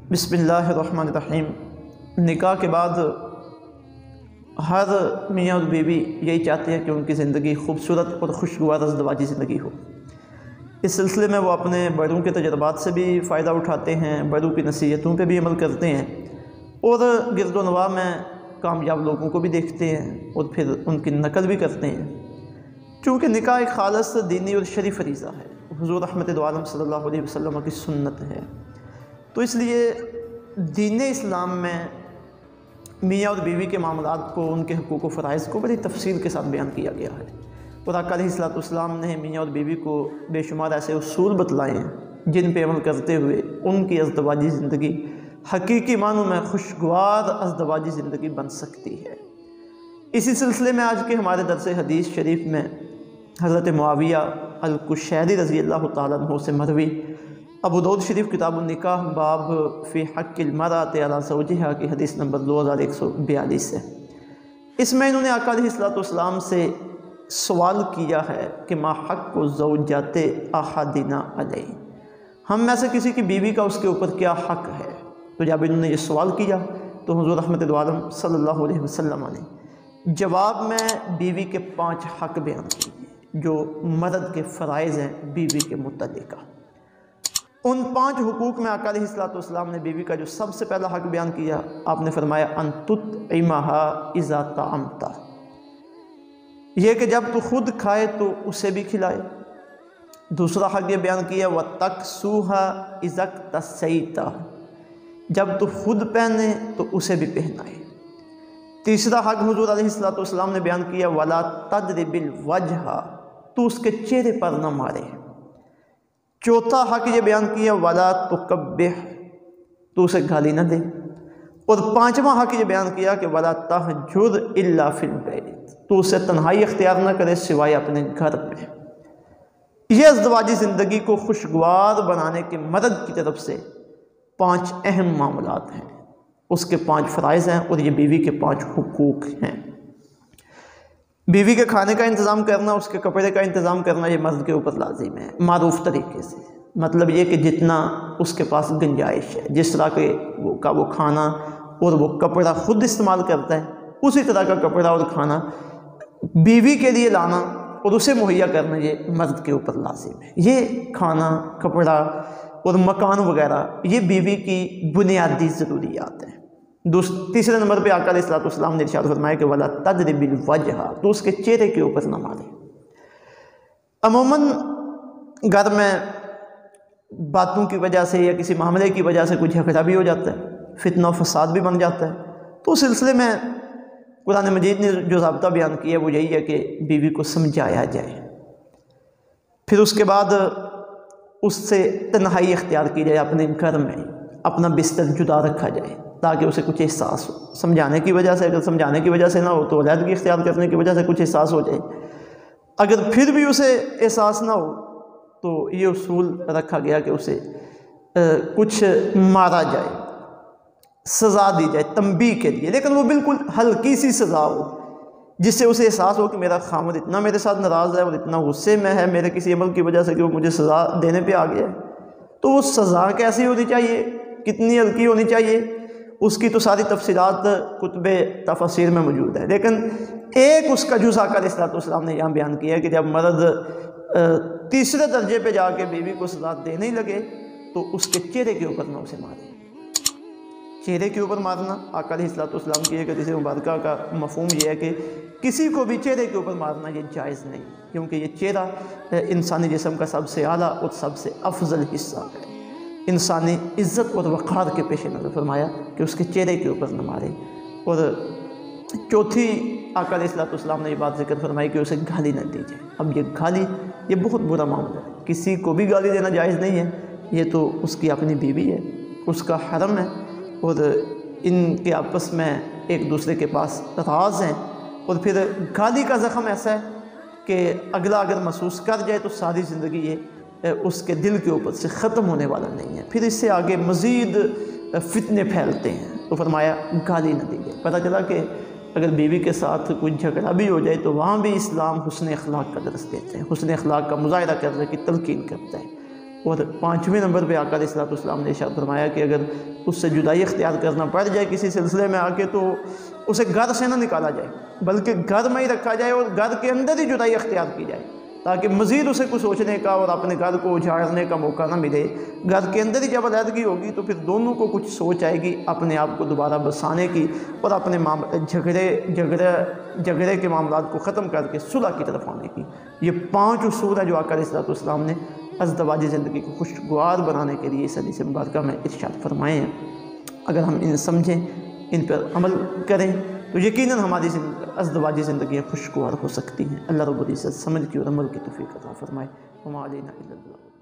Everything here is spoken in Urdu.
بسم اللہ الرحمن الرحیم۔ نکاح کے بعد ہر میاں اور بیوی یہی چاہتے ہیں کہ ان کی زندگی خوبصورت اور خوشگوار ازدواجی زندگی ہو۔ اس سلسلے میں وہ اپنے بڑوں کے تجربات سے بھی فائدہ اٹھاتے ہیں، بڑوں کی نصیحتوں پہ بھی عمل کرتے ہیں اور گرد و نواح میں کامیاب لوگوں کو بھی دیکھتے ہیں اور پھر ان کی نقل بھی کرتے ہیں۔ چونکہ نکاح ایک خالص دینی اور شرعی فریضہ ہے، حضور رحمت دو عالم صلی اللہ علیہ وسلم کی سنت ہے، تو اس لیے دین اسلام میں میاں اور بیوی کے معاملات کو، ان کے حقوق و فرائض کو بڑی تفصیل کے ساتھ بیان کیا گیا ہے۔ اور آقا علیہ الصلوۃ والسلام نے میاں اور بیوی کو بے شمار ایسے اصول بتلائے ہیں جن پہ عمل کرتے ہوئے ان کی ازدواجی زندگی حقیقی معنوں میں خوشگوار ازدواجی زندگی بن سکتی ہے۔ اسی سلسلے میں آج کے ہمارے درس حدیث شریف میں حضرت معاویہ القشیری رضی اللہ تعالیٰ عنہ سے مروی ابو داؤد شریف کتاب النکاح باب فی حق المرأۃ علی زوجہا کی حدیث نمبر 2142 ہے۔ اس میں انہوں نے آقا علیہ الصلوۃ والسلام سے سوال کیا ہے کہ ما حق زوجات احدنا علیہ، ہم میں سے کسی کی بیوی کا اس کے اوپر کیا حق ہے؟ تو جب انہوں نے یہ سوال کیا تو حضور رحمت دو عالم صلی اللہ علیہ وسلم نے جواب میں بیوی کے 5 حق بیان کیے جو مرد کے فرائض ہیں بیوی کے متعلقہ۔ ان 5 حقوق میں آقا علیہ الصلوۃ والسلام نے بیوی کا جو سب سے پہلا حق بیان کیا، آپ نے فرمایا ان تطعمھا اذا طعمت، یہ کہ جب تو خود کھائے تو اسے بھی کھلائے۔ دوسرا حق یہ بیان کیا وتکسوھا اذا اکتسیت، جب تو خود پہنے تو اسے بھی پہنائے۔ تیسرا حق حضور علیہ الصلوۃ والسلام نے بیان کیا ولا تضرب الوجہ، تو اس کے چہرے پر نہ مارے۔ چوتھا حق یہ بیان کیا ولا تقبح، تو اسے گالی نہ دے۔ اور 5واں حق یہ بیان کیا کہ ولا تہجر الا فی البیت، تو اسے تنہائی اختیار نہ کرے سوائے اپنے گھر میں۔ یہ ازدواجی زندگی کو خوشگوار بنانے کے مدد کی طرف سے 5 اہم معاملات ہیں، اس کے 5 فرائض ہیں اور یہ بیوی کے 5 حقوق ہیں۔ بیوی کے کھانے کا انتظام کرنا، اس کے کپڑے کا انتظام کرنا یہ مرد کے اوپر لازم ہے، معروف طریقے سے۔ مطلب یہ کہ جتنا اس کے پاس گنجائش ہے، جس طرح کے وہ کھانا اور وہ کپڑا خود استعمال کرتا ہے، اسی طرح کا کپڑا اور کھانا بیوی کے لیے لانا اور اسے مہیا کرنا یہ مرد کے اوپر لازم ہے۔ یہ کھانا، کپڑا اور مکان وغیرہ یہ بیوی کی بنیادی ضروریات ہیں۔ تیسرے نمبر پہ آقا علیہ الصلوۃ والسلام نے ارشاد فرمایا کہ ولا تضرب الوجہ، تو اس کے چہرے کے اوپر نہ مارے۔ عموماً گھر میں باتوں کی وجہ سے یا کسی معاملے کی وجہ سے کچھ جھگڑا بھی ہو جاتا ہے، فتنہ و فساد بھی بن جاتا ہے، تو اس سلسلے میں قرآن مجید نے جو ضابطہ بیان کیا ہے وہ یہی ہے کہ بیوی کو سمجھایا جائے، پھر اس کے بعد اس سے تنہائی اختیار کی جائے، اپنے گھر میں اپنا بستر جدا رکھا جائے تاکہ اسے کچھ احساس ہو۔ سمجھانے کی وجہ سے، اگر سمجھانے کی وجہ سے نہ ہو تو علیحدگی اختیار کرنے کی وجہ سے کچھ احساس ہو جائے۔ اگر پھر بھی اسے احساس نہ ہو تو یہ اصول رکھا گیا کہ اسے کچھ مارا جائے، سزا دی جائے تنبیہ کے لیے، لیکن وہ بالکل ہلکی سی سزا ہو جس سے اسے احساس ہو کہ میرا خامد اتنا میرے ساتھ ناراض ہے اور اتنا غصے میں ہے میرے کسی عمل کی وجہ سے کہ وہ مجھے سزا دینے پہ آ گیا ہے۔ تو وہ سزا کیسی ہونی چاہیے، کتنی ہلکی ہونی چاہیے، اس کی تو ساری تفصیلات کتب تفاسیر میں موجود ہے، لیکن ایک اس کا جز آقا علیہ الصلوۃ والسلام نے یہاں بیان کیا ہے کہ جب مرد تیسرے درجے پہ جا کے بیوی کو سزا دینے لگے تو اس کے چہرے کے اوپر نہ اسے مارے۔ چہرے کے اوپر مارنا آقا علیہ الصلوۃ والسلام کی ایک حدیث مبارکہ کا مفہوم یہ ہے کہ کسی کو بھی چہرے کے اوپر مارنا یہ جائز نہیں، کیونکہ یہ چہرہ انسانی جسم کا سب سے اعلیٰ اور سب سے افضل حصہ ہے۔ انسانی عزت اور وقار کے پیش نظر فرمایا کہ اس کے چہرے کے اوپر نہ مارے۔ اور چوتھی آقا علیہ الصلوۃ والسلام نے یہ بات ذکر فرمائی کہ اسے گالی نہ دی جائے۔ اب یہ گالی یہ بہت برا معاملہ ہے، کسی کو بھی گالی دینا جائز نہیں ہے، یہ تو اس کی اپنی بیوی ہے، اس کا حرم ہے، اور ان کے آپس میں ایک دوسرے کے پاس راز ہیں، اور پھر گالی کا زخم ایسا ہے کہ اگلا اگر محسوس کر جائے تو ساری زندگی یہ اس کے دل کے اوپر سے ختم ہونے والا نہیں ہے، پھر اس سے آگے مزید فتنے پھیلتے ہیں۔ تو فرمایا گالی نہ دی جائے۔ پتہ چلا کہ اگر بیوی کے ساتھ کوئی جھگڑا بھی ہو جائے تو وہاں بھی اسلام حسن اخلاق کا درس دیتے ہیں، حسن اخلاق کا مظاہرہ کرنے کی تلقین کرتا ہے، اور 5ویں نمبر پہ آقا علیہ السلام نے ارشاد فرمایا کہ اگر اس سے جدائی اختیار کرنا پڑ جائے کسی سلسلے میں آ کے تو اسے گھر سے نہ نکالا جائے بلکہ گھر میں ہی رکھا جائے اور گھر کے اندر ہی جدائی اختیار کی جائے تاکہ مزید اسے کچھ سوچنے کا اور اپنے گھر کو اجاڑنے کا موقع نہ ملے۔ گھر کے اندر ہی جب علیحدگی ہوگی تو پھر دونوں کو کچھ سوچ آئے گی اپنے آپ کو دوبارہ بسانے کی اور اپنے جھگڑے کے معاملات کو ختم کر کے صلح کی طرف آنے کی۔ یہ 5 اصول ہیں جو آقا علیہ السلام نے ازدواجی زندگی کو خوشگوار بنانے کے لیے اس حدیث مبارکہ میں ارشاد فرمائے ہیں۔ اگر ہم انہیں سمجھیں، ان پر عمل کریں تو یقیناً ہماری ازدواجی زندگیاں خوشگوار ہو سکتی ہیں۔ اللہ رب العزت سمجھ کی اور عمل کی توفیق عطا فرمائے۔ وما علینا الا البلاغ۔